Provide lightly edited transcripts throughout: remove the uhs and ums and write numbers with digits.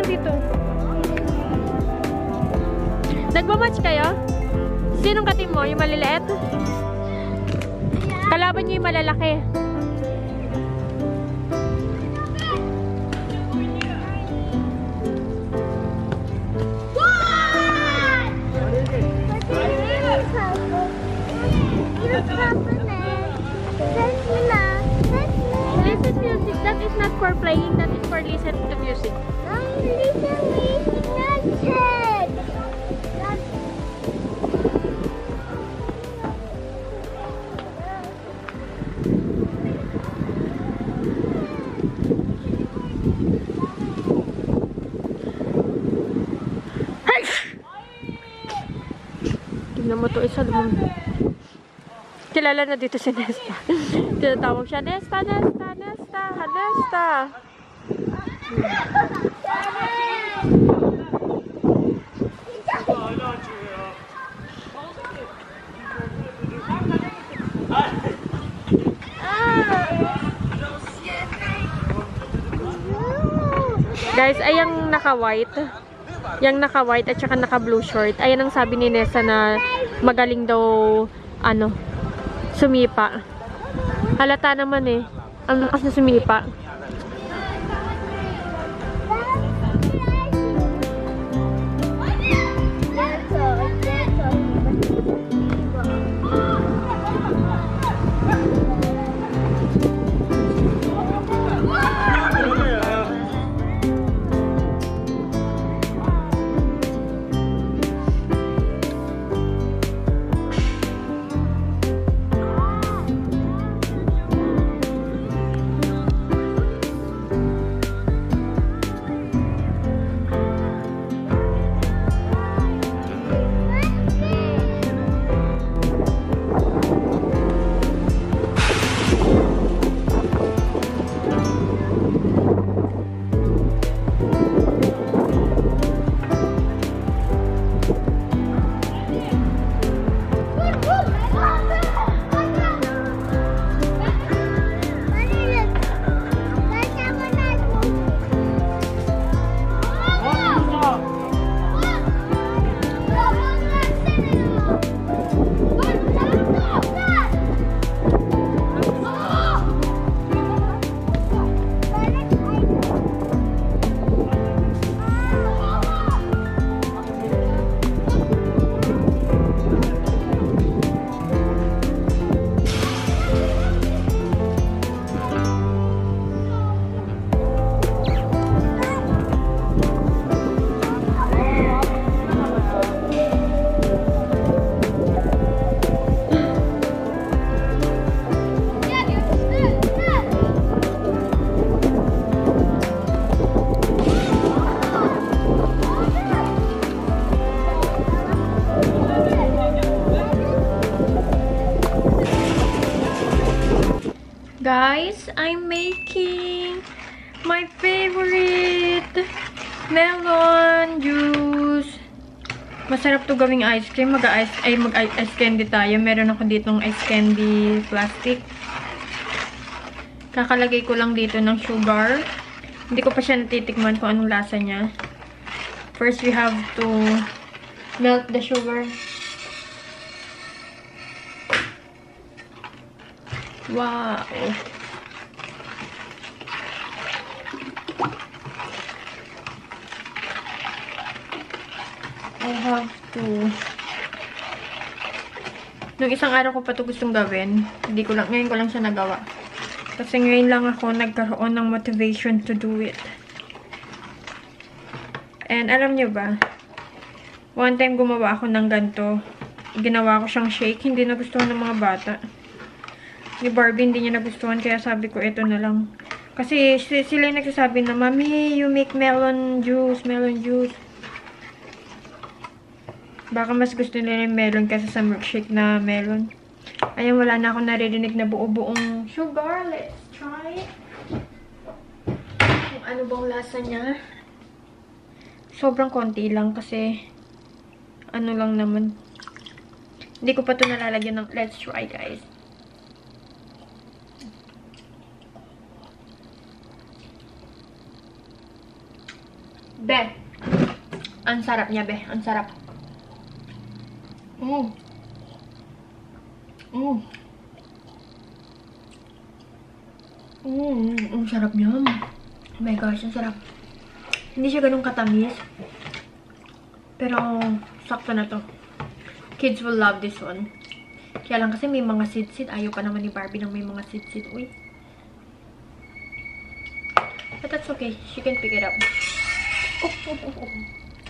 lang dito. Nagmamatch kayo? Sinong ka-team mo? Yung maliliit? Kalaban nyo yung malalaki. Listen music. That is not for playing. That is for listen to music. Tignan mo to, isa naman. Kilala na dito si Nesta. Tinatawag siya, Nesta, Nesta, Nesta, Nesta. Guys, ay yung naka-white. Yung naka-white at saka naka-blue short. Ayan ang sabi ni Nessa na magaling daw, sumipa. Halata naman eh. Ang lakas na sumipa. Guys, I'm making my favorite melon juice. Masarap to gawing ice cream. Mag-ice candy tayo. Meron ako ditong ice candy plastic. Kakalagay ko lang dito ng sugar. Hindi ko pa siya natitikman kung anong lasa niya. First, we have to melt the sugar. Wow! I have to... Nung isang araw ko pa ito gustong gawin. Ngayon ko lang siya nagawa. Kasi ngayon lang ako nagkaroon ng motivation to do it. And alam nyo ba? One time gumawa ako ng ganito. Ginawa ko siyang shake. Hindi nagustuhan ng mga bata. Ni Barbie hindi niya nagustuhan, kaya sabi ko, ito na lang. Kasi sila yung nagsasabi na, Mami, you make melon juice. Baka mas gusto nila yung melon kaysa sa milkshake na melon. Ayan, wala na akong naririnig na buo-buong sugar. Let's try. Kung ano bang lasa niya. Sobrang konti lang kasi ano lang naman. Hindi ko pa ito nalalagyan ng... Let's try, guys. Be, ang sarap niya, be. Ang sarap. Ang sarap niya. Oh my gosh, ang sarap. Hindi siya ganun katamis. Pero, sakto na to. Kids will love this one. Kaya lang kasi may mga seed-seed. Ayaw pa naman ni Barbie ng may mga seed-seed. Uy. But that's okay. She can pick it up.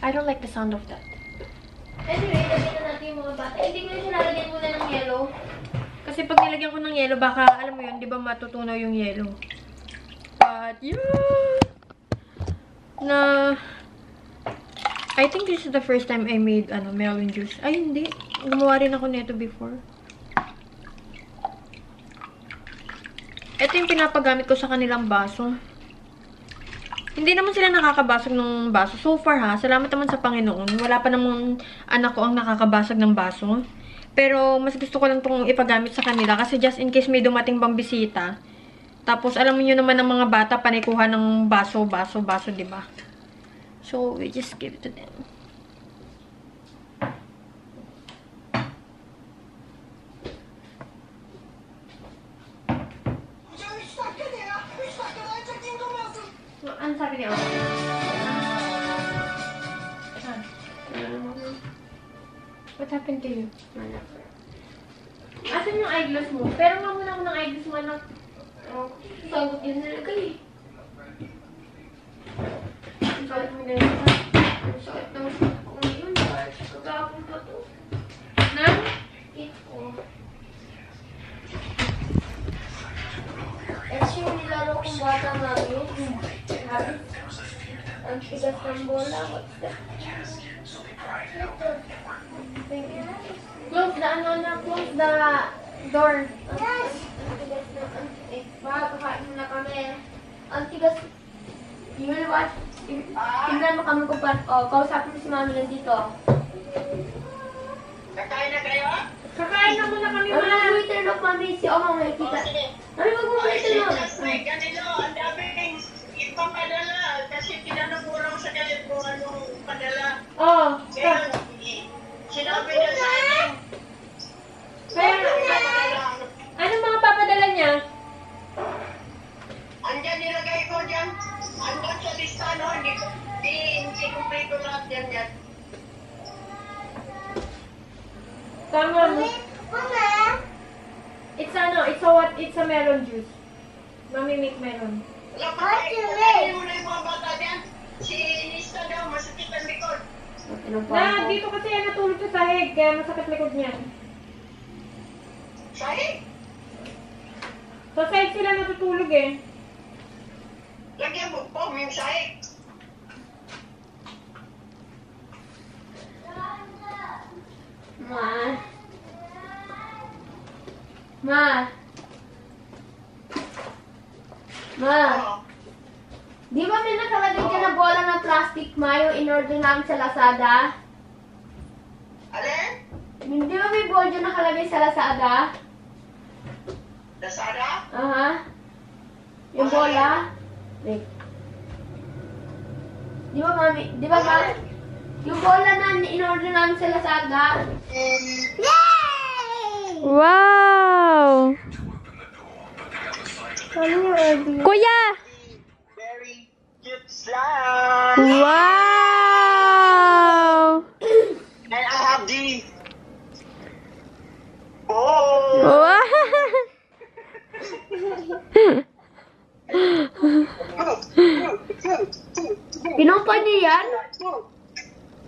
I don't like the sound of that. Anyway, lagyan na natin yung mga bata. Hindi ko na siya nalagyan muna ng yellow. Kasi pag nilagyan ko ng yellow, baka, alam mo yun, di ba matutunaw yung yellow. But, yeah! I think this is the first time I made, melon juice. Ay, hindi. Gumawa rin ako nito before. Ito yung pinapagamit ko sa kanilang baso. Hindi naman sila nakakabasag ng baso. So far ha, salamat naman sa Panginoon. Wala pa namang anak ko ang nakakabasag ng baso. Pero mas gusto ko lang itong ipagamit sa kanila. Kasi just in case may dumating bang bisita. Tapos alam niyo naman ng mga bata, panikuha ng baso, diba? So we just give it to them. Ano sabi niya? What happened to you? Asan yung eyeglass mo? Pero nga muna ako ng eyeglass mo, anak. Sagot yun nilagay. Sagot mo na yun. Sakit na masakit ako ngayon. Pagkakapon pa to. Na? Ito. Ito yung nilaro kong bata namin. Ang tigas ng bola. What's that? Close the close the door. Yes! Ang tigas na, kakain na kami. Ang tigas. You will watch. Tingnan mo kami kung kausapin mo si mami lang dito. Kakain na kayo? Kakain na muna kami, ma. Mag-waiter look, mami. Si Oma may kita. Mami, mag-waiter look. Ganito, ang daming ipapadala. Kasi pinanagura ko sa kalit kung anong padala. Oo. Kaya, sinabi na sa akin. Kaya, ano mga papadala niya? Andyan nilagay ko dyan. Andyan sa listano. Hindi kumplito lahat yan. Tama mo. It's a melon juice. Mami make melon. Kakain mo na yung mga bata dyan. Si Nista daw, masakit ang likod. Na, dito kasi yan natulog sa sahig, kaya masakit likod niya. Sahig? Sa sahig sila natutulog eh. Lagyan mo po, yung sahig. Ma, di ba may nakalagay ka na bola ng plastic, Ma, yung in-order namin sa Lazada? Alin? Di ba may bola dyan nakalagay sa Lazada? Lazada? Aha. Yung bola? Wait. Di ba, Mami? Di ba, Ma? Yung bola na in-order namin sa Lazada? Yay! Wow! Kuya! Very cute slime! Wow! And I have the ball! Wow! Pinumpa niyo yan?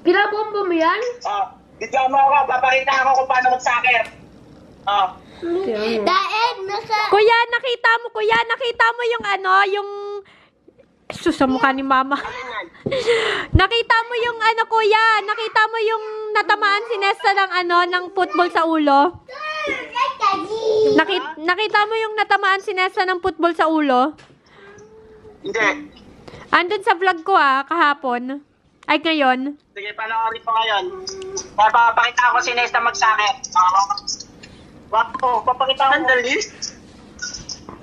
Pinabomba mo yan? Dito mo ako, papakita ako kung paano mag-soccer. Daed, nasa... Kuya, nakita mo yung yung sus, sa mukha ni mama. Nakita mo yung kuya, nakita mo yung natamaan si Nesta ng football sa ulo? Nakita mo yung natamaan si Nesta ng football sa ulo? Hindi. Andun sa vlog ko kahapon. Ay, ngayon. Sige, panoorin ko ngayon. Papakita ko si Nesta mag-soccer. Wow, papakita ko. Sandali.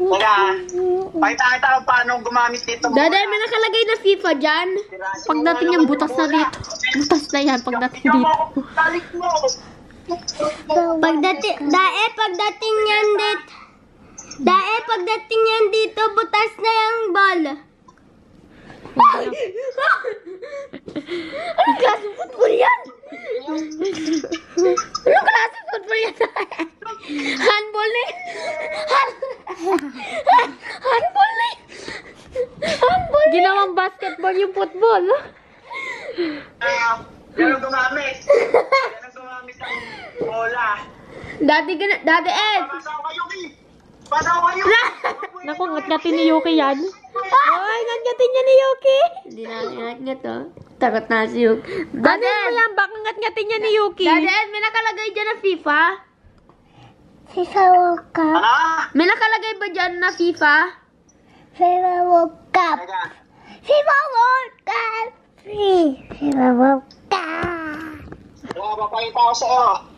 Kaya, pakita ko paano gumamit dito. Daday, may nakalagay na FIFA dyan. Pagdating yan, butas na dito. Butas na yan pagdating dito. Balik mo. Pagdating yan dito. Pagdating yan dito, butas na yung ball. Anong klaseng football yan? Anong klaseng football yan? Handball na yun. Handball na yun. Handball na yun. Ginawang basketball yung football. Yan ang gumamit. Yan ang gumamit ang bola. Dati Ed. Pasaw kayo, Ki. Pasaw kayo. Naku, ngat-ngatin ni Yuki yan. Ay, ngat-ngatin niya ni Yuki. Hindi na ngat-ngat oh. Takot na si Yuki. Ano mo yan? Baka ngat-ngatin niya ni Yuki. Daddy Ed, may nakalagay dyan na FIFA? FIFA World Cup. Ano? May nakalagay ba dyan na FIFA? FIFA World Cup. Teka. FIFA World Cup. FIFA World Cup. Wala, papakita ko sa'yo.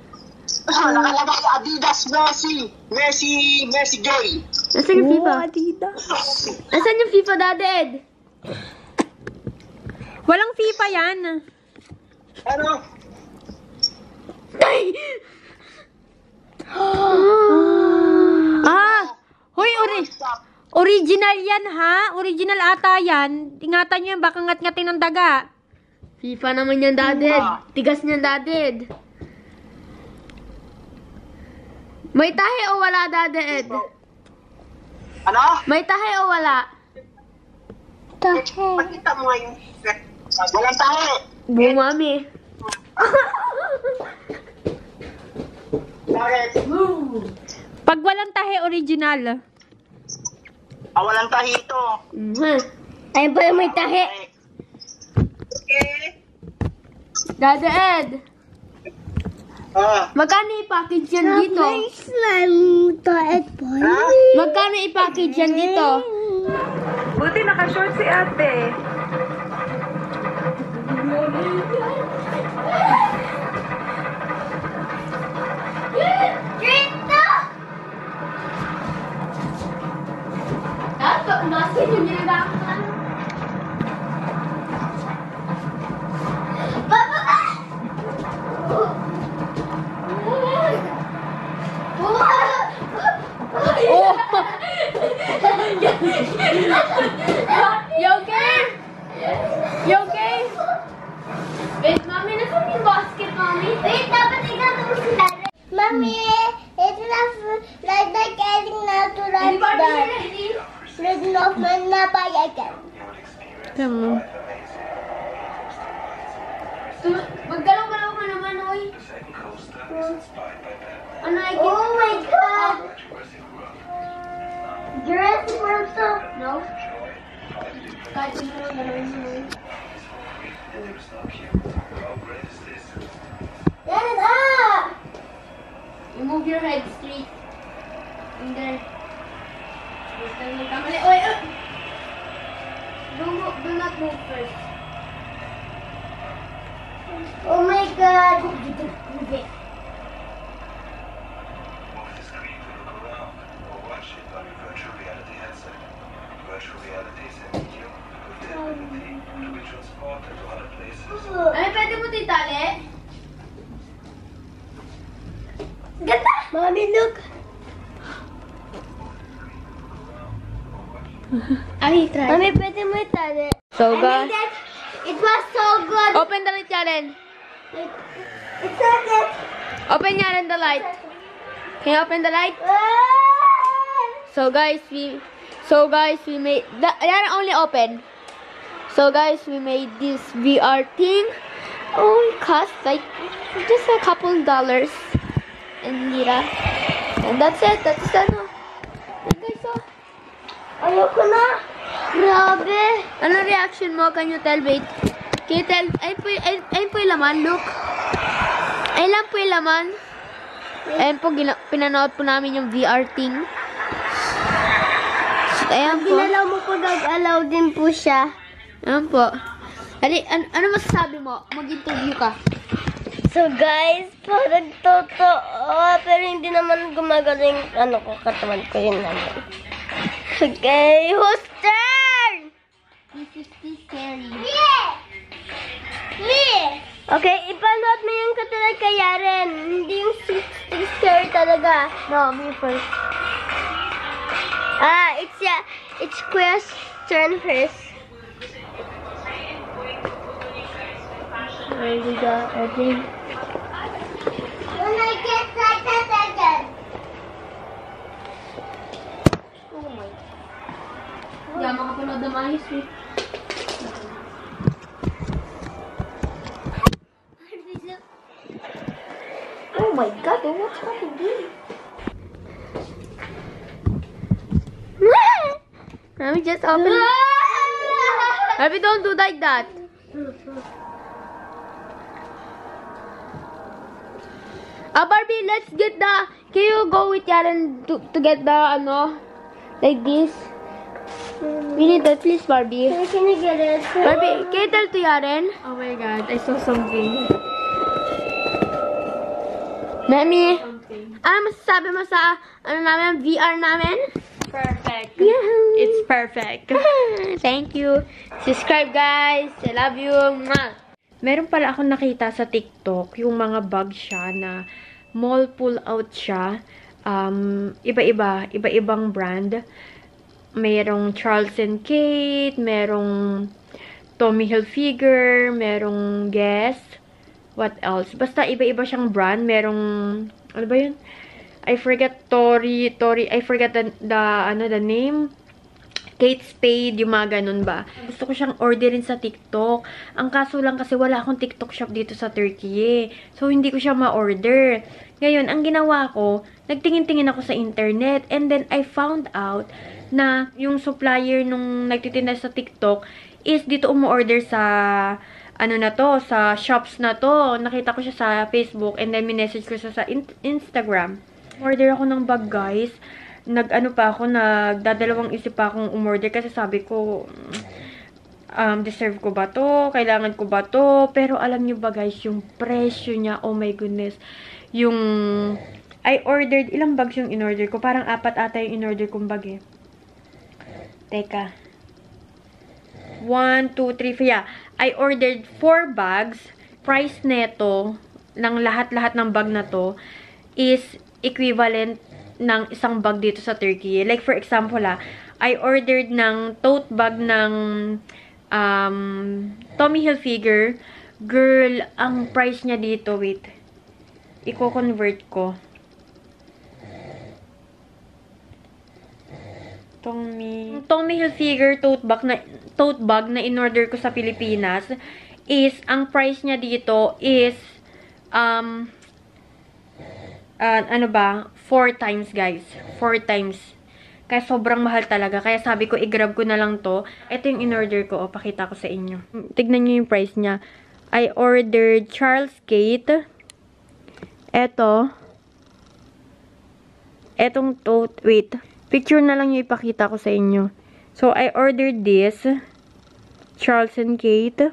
Nakalagay Adidas Messi Gay. Nasaan yung FIFA? Nasaan yung FIFA, Daddy Ed? Walang FIFA yan. Ano? Hoy, original yan ha? Original ata yan. Ingatan nyo yan, baka ngat-ngatin ng daga. FIFA naman yan, Daddy Ed. Tigas niyan, Daddy Ed. May tahi o wala, Daddy Ed? Ano? May tahi o wala? Pakita mo nga yung... Walang tayo. Bumami. Bakit? Pag walang tahe, original. Walang tahi ito. Ayun pala may tahi. Okay. Daddy Ed, Ah. magkano i-package yan dito? Slime to it, boy. Magkano i-package yan dito? Buti naka-short si ate. Nasaan yung ginagawa? You okay? You okay? Wait, Mami, nasaan yung basket, Mami? Wait, dapat ikaw tapos na. Mami, ito na like the getting natural Hindi ba done. ready? Red of my napayagan. Tama. Maggalaw-galaw ka naman, oy. Ano, I can... Oh my God! Jurassic World stuff. No? Kahit ano yung galawin mo. Get it up! You move your head straight. And then... Basta yung kamali. Oy! Do not move first. Oh my God! Ay, pwede mo titali? Ganda! Mommy, look! Ay, try. Mommy, pwede mo itali. So, guys. It was so good! Open the light, Jaren. It's so good! Open, Jaren, the light. Can you open the light? So guys, we made that only open. So guys, we made this VR thing. Oh, it cost like just a couple dollars. And that's it. That's ano. And guys, so, Ayoko na! Grabe! ano reaction mo? Can you tell? Wait. Can you tell? Ayun po yung laman. Look. Ayun lang po yung laman. Ayun po, pinanood po namin yung VR thing. Ayan po. Ginalaw mo po, nag-allow din po siya. Ayan po. Ano masasabi mo? Mag-interview ka. So guys, parang totoo, pero hindi naman gumagaling katawan ko yun naman. Okay, whose turn? This is too scary. Me! Okay, ipanood mo yung katulad kay Yaren. Hindi yung scary talaga. No, me first. It's Kuya's turn first. There we go, okay. When I get like that again. Oh my. Hindi ako makapanood na maayos eh. Oh my god, what's happening? Let me just open. Abby, don't do like that. Barbie, let's get the. Can you go with Yaren to get the like this? We need that, please, Barbie. Can you get it? Barbie, can you tell to Yaren? Oh my god, I saw something. Mami, ano masasabi mo sa namin, VR namin? Perfect. Yeah. It's perfect. Thank you. Subscribe, guys. I love you. Mwah. Meron pala akong nakita sa TikTok, yung mga bag siya na mall pull out siya. Iba-ibang brand. Merong Charles & Kate, merong Tommy Hilfiger, merong Guess. What else? Basta iba-iba siyang brand. Merong, ano ba yun? I forget Tory, I forget the name. Kate Spade, yung mga ganun ba. Gusto ko siyang orderin sa TikTok. Ang kaso lang kasi wala akong TikTok shop dito sa Turkey eh. So, hindi ko siya ma-order. Ngayon, ang ginawa ko, nagtingin-tingin ako sa internet and then I found out na yung supplier nung nagtitinda sa TikTok is dito umu-order sa sa shops na to. Nakita ko siya sa Facebook and then minessage ko siya sa Instagram. Order ako ng bag, guys. Nagdadalawang isip pa akong umorder kasi sabi ko, deserve ko ba to? Kailangan ko ba to? Pero alam nyo ba, guys, yung presyo niya, oh my goodness. I ordered, ilang bags yung in-order ko? Parang 4 ata yung in-order kong bag eh. Teka. 1, 2, 3, 4. Yeah. I ordered 4 bags. Price neto ng lahat-lahat ng bag na to is equivalent ng isang bag dito sa Turkey. Like for example, I ordered ng tote bag ng Tommy Hilfiger. Girl, ang price niya dito, wait. Iko-convert ko. Tommy Hilfiger tote bag na in-order ko sa Pilipinas is, ang price niya dito is 4 times, guys. 4 times. Kaya sobrang mahal talaga. Kaya sabi ko, i-grab ko na lang to. Ito yung in-order ko. Pakita ko sa inyo. Tignan nyo yung price niya. I ordered Charles Kate. Ito. Etong tote. Wait. Picture na lang yung ipakita ko sa inyo. So, I ordered this. Charles & Kate.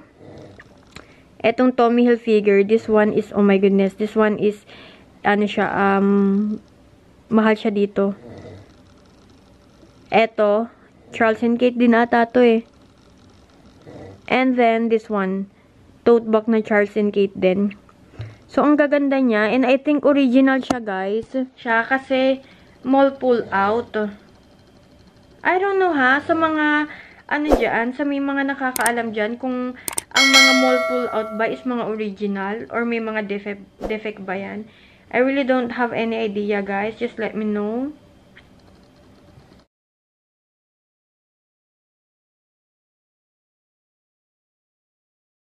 Etong Tommy Hilfiger. This one is, oh my goodness. This one is, mahal siya dito. Eto, Charles & Kate din ata to eh. And then, this one. Tote bag na Charles & Kate din. So, ang gaganda niya. And I think original siya, guys. Siya kasi mall pull out. I don't know sa mga, sa may mga nakakaalam dyan, kung ang mga mall pull out ba is mga original or may mga defect ba yan. I really don't have any idea, guys. Just let me know.